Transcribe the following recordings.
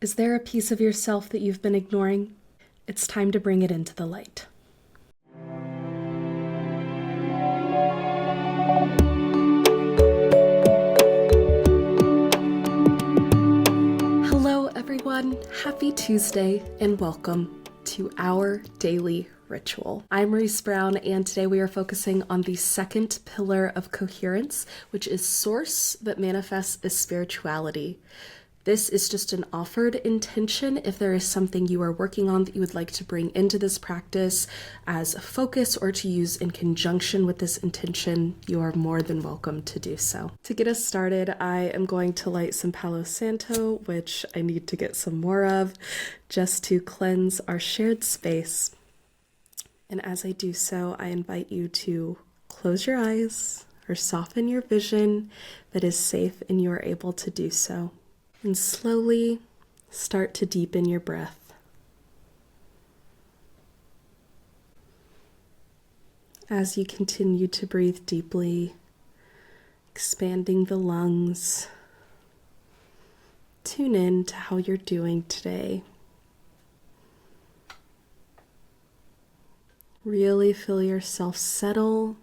Is there a piece of yourself that you've been ignoring? It's time to bring it into the light. Hello everyone, happy Tuesday and welcome to our daily ritual. I'm Reese Brown and today we are focusing on the second pillar of coherence, which is source that manifests as spirituality. This is just an offered intention. If there is something you are working on that you would like to bring into this practice as a focus or to use in conjunction with this intention, you are more than welcome to do so. To get us started, I am going to light some Palo Santo, which I need to get some more of, just to cleanse our shared space. And as I do so, I invite you to close your eyes or soften your vision that is safe and you are able to do so. And slowly start to deepen your breath. As you continue to breathe deeply, expanding the lungs, tune in to how you're doing today. Really feel yourself settle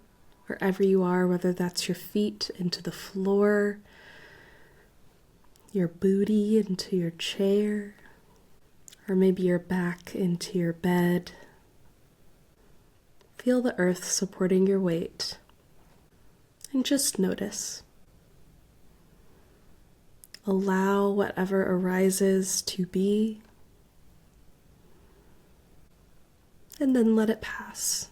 wherever you are, whether that's your feet into the floor, your booty into your chair, or maybe your back into your bed. Feel the earth supporting your weight, and just notice. Allow whatever arises to be, and then let it pass.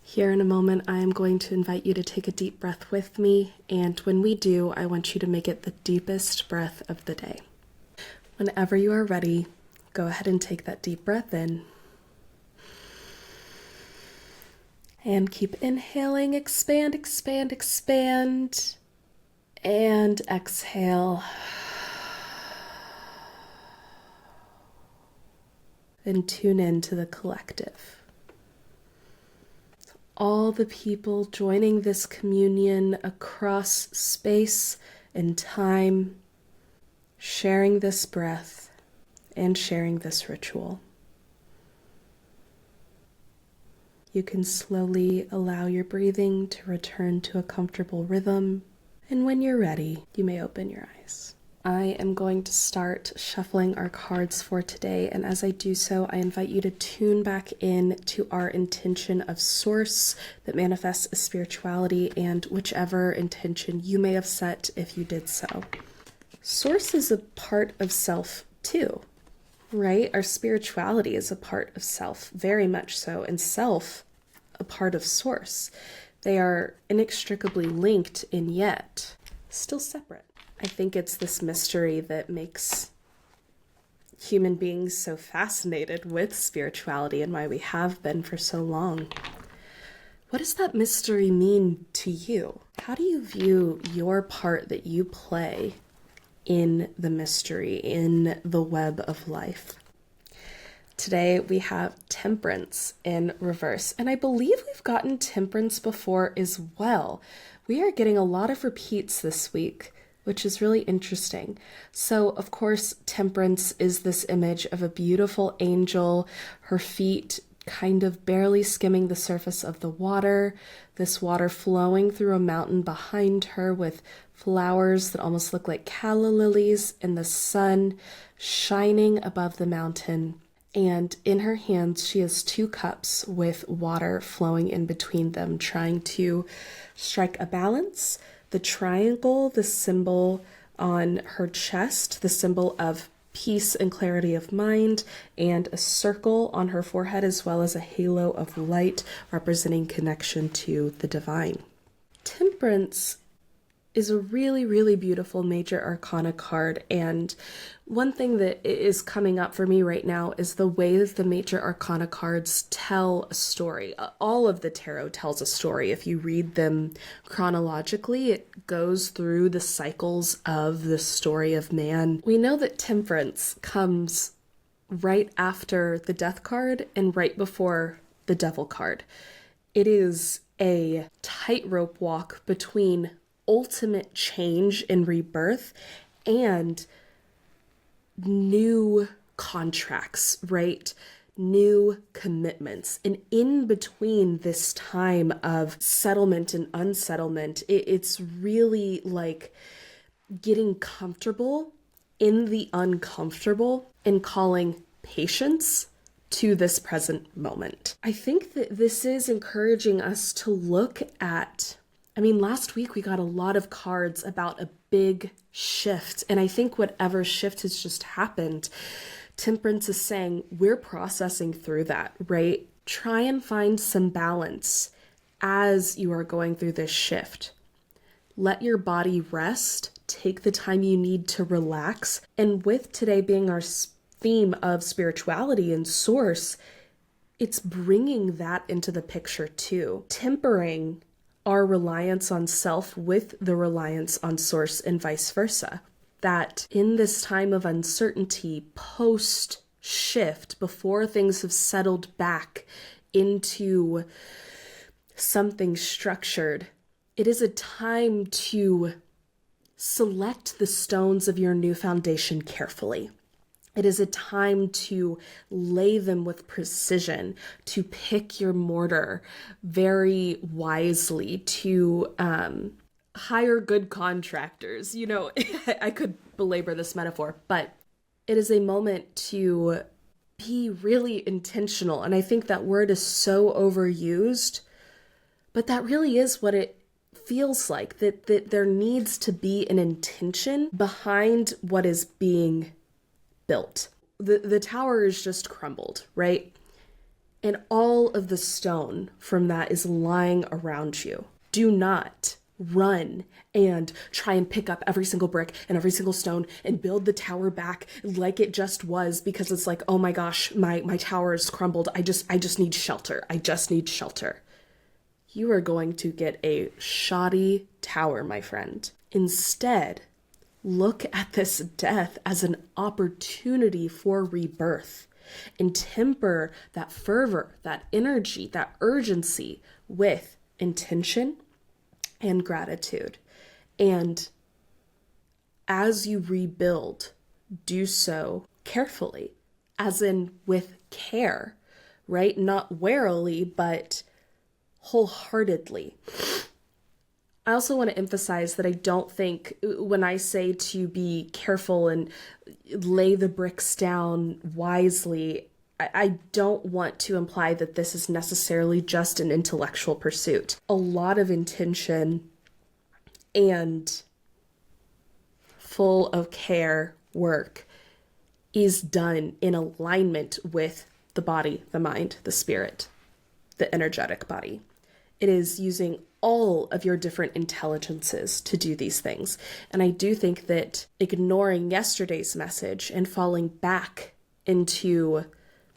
Here in a moment, I am going to invite you to take a deep breath with me, and when we do, I want you to make it the deepest breath of the day. Whenever you are ready, go ahead and take that deep breath in. And keep inhaling, expand, expand, expand, and exhale. And tune in to the collective. All the people joining this communion across space and time, sharing this breath and sharing this ritual. You can slowly allow your breathing to return to a comfortable rhythm, and when you're ready, you may open your eyes. I am going to start shuffling our cards for today, and as I do so, I invite you to tune back in to our intention of source that manifests as spirituality and whichever intention you may have set if you did so. Source is a part of self too, right? Our spirituality is a part of self, very much so, and self a part of source. They are inextricably linked and yet still separate. I think it's this mystery that makes human beings so fascinated with spirituality and why we have been for so long. What does that mystery mean to you? How do you view your part that you play in the mystery, in the web of life? Today we have Temperance in reverse, and I believe we've gotten Temperance before as well. We are getting a lot of repeats this week, which is really interesting. So, of course, Temperance is this image of a beautiful angel, her feet kind of barely skimming the surface of the water, this water flowing through a mountain behind her with flowers that almost look like calla lilies, and the sun shining above the mountain. And in her hands, she has 2 cups with water flowing in between them, trying to strike a balance. The triangle, the symbol on her chest, the symbol of peace and clarity of mind, and a circle on her forehead, as well as a halo of light representing connection to the divine. Temperance is a really, really beautiful major arcana card, and one thing that is coming up for me right now is the way that the major arcana cards tell a story. All of the tarot tells a story. If you read them chronologically, it goes through the cycles of the story of man. We know that Temperance comes right after the Death card and right before the Devil card. It is a tightrope walk between ultimate change and rebirth and new contracts, right? New commitments. And in between this time of settlement and unsettlement, it's really like getting comfortable in the uncomfortable and calling patience to this present moment. I think that this is encouraging us to look at, last week we got a lot of cards about a big shift. And I think whatever shift has just happened, Temperance is saying we're processing through that, right? Try and find some balance as you are going through this shift. Let your body rest. Take the time you need to relax. And with today being our theme of spirituality and source, it's bringing that into the picture too. Tempering our reliance on self with the reliance on source and vice versa. That in this time of uncertainty, post shift, before things have settled back into something structured, it is a time to select the stones of your new foundation carefully. It is a time to lay them with precision, to pick your mortar very wisely, to hire good contractors. I could belabor this metaphor, but it is a moment to be really intentional. And I think that word is so overused, but that really is what it feels like, that there needs to be an intention behind what is being built. The tower is just crumbled, right? And all of the stone from that is lying around you. Do not run and try and pick up every single brick and every single stone and build the tower back like it just was, because it's like, oh my gosh, my tower is crumbled. I just need shelter. I just need shelter. You are going to get a shoddy tower, my friend. Instead, look at this death as an opportunity for rebirth, and temper that fervor, that energy, that urgency with intention and gratitude. And as you rebuild, do so carefully, as in with care, right? Not warily, but wholeheartedly. I also want to emphasize that I don't think when I say to be careful and lay the bricks down wisely, I don't want to imply that this is necessarily just an intellectual pursuit. A lot of intention and full of care work is done in alignment with the body, the mind, the spirit, the energetic body. It is using all of your different intelligences to do these things. And I do think that ignoring yesterday's message and falling back into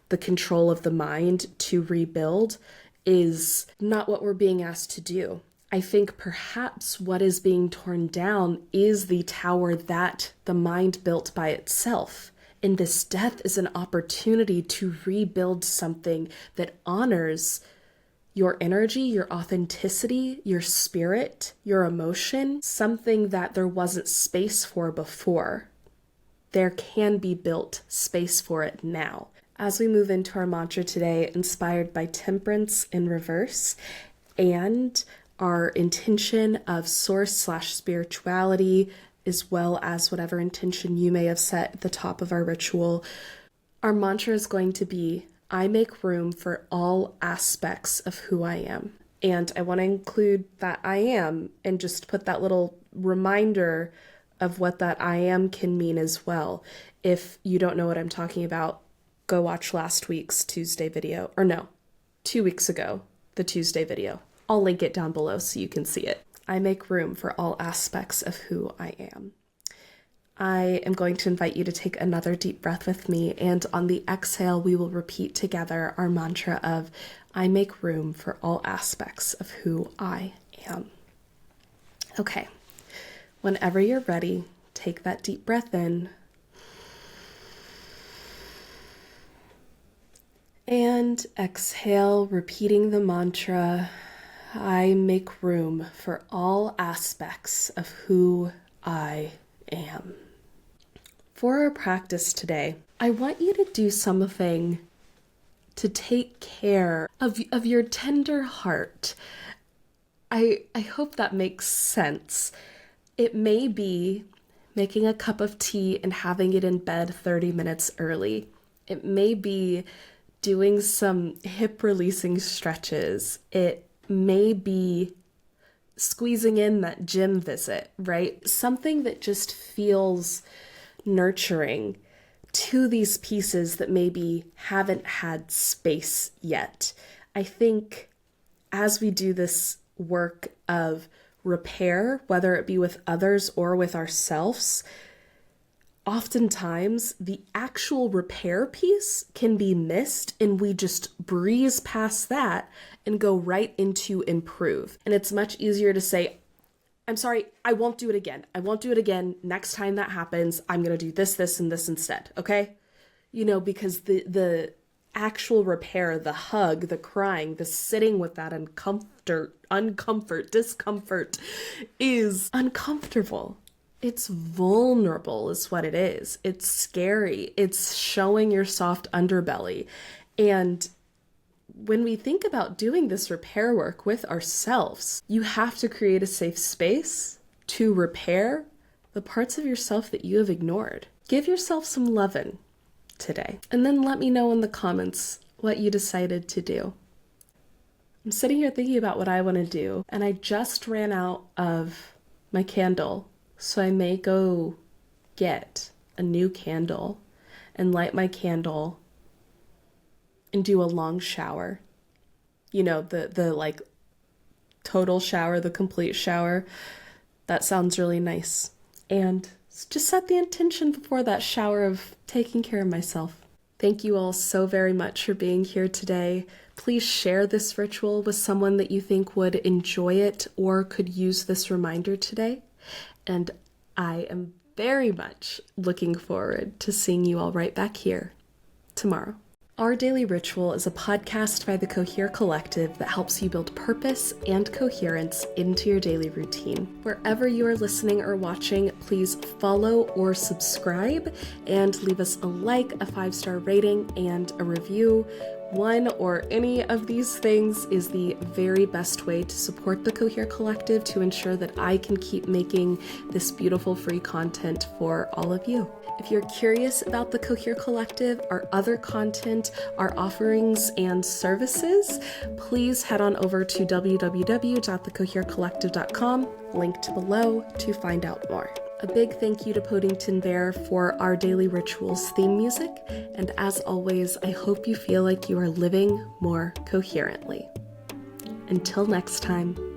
the control of the mind to rebuild is not what we're being asked to do. I think perhaps what is being torn down is the tower that the mind built by itself. And this death is an opportunity to rebuild something that honors your energy, your authenticity, your spirit, your emotion, something that there wasn't space for before. There can be built space for it now. As we move into our mantra today, inspired by Temperance in reverse and our intention of source/spirituality, as well as whatever intention you may have set at the top of our ritual, our mantra is going to be, I make room for all aspects of who I am. And I want to include that I am and just put that little reminder of what that I am can mean as well. If you don't know what I'm talking about, go watch last week's Tuesday video. Or no, 2 weeks ago, the Tuesday video. I'll link it down below so you can see it. I make room for all aspects of who I am. I am going to invite you to take another deep breath with me, and on the exhale, we will repeat together our mantra of, I make room for all aspects of who I am. Okay, whenever you're ready, take that deep breath in, and exhale, repeating the mantra, I make room for all aspects of who I am. For our practice today, I want you to do something to take care of your tender heart. I hope that makes sense. It may be making a cup of tea and having it in bed 30 minutes early. It may be doing some hip releasing stretches. It may be squeezing in that gym visit, right? Something that just feels nurturing to these pieces that maybe haven't had space yet. I think as we do this work of repair, whether it be with others or with ourselves, oftentimes the actual repair piece can be missed and we just breeze past that and go right into improve. And it's much easier to say, I'm sorry, I won't do it again. I won't do it again. Next time that happens, I'm going to do this, this, and this instead. Okay? Because the actual repair, the hug, the crying, the sitting with that discomfort is uncomfortable. It's vulnerable is what it is. It's scary. It's showing your soft underbelly. And when we think about doing this repair work with ourselves, you have to create a safe space to repair the parts of yourself that you have ignored. Give yourself some lovin' today. And then let me know in the comments what you decided to do. I'm sitting here thinking about what I want to do, and I just ran out of my candle, so I may go get a new candle and light my candle and do a long shower. The like total shower, the complete shower. That sounds really nice. And just set the intention before that shower of taking care of myself. Thank you all so very much for being here today. Please share this ritual with someone that you think would enjoy it or could use this reminder today. And I am very much looking forward to seeing you all right back here tomorrow. Our Daily Ritual is a podcast by the Cohere Collective that helps you build purpose and coherence into your daily routine. Wherever you are listening or watching, please follow or subscribe and leave us a like, a 5-star rating, and a review. One or any of these things is the very best way to support the Cohere Collective to ensure that I can keep making this beautiful free content for all of you. If you're curious about the Cohere Collective, our other content, our offerings, and services, please head on over to www.thecoherecollective.com, linked below, to find out more. A big thank you to Podington Bear for our Daily Rituals theme music, and as always, I hope you feel like you are living more coherently. Until next time.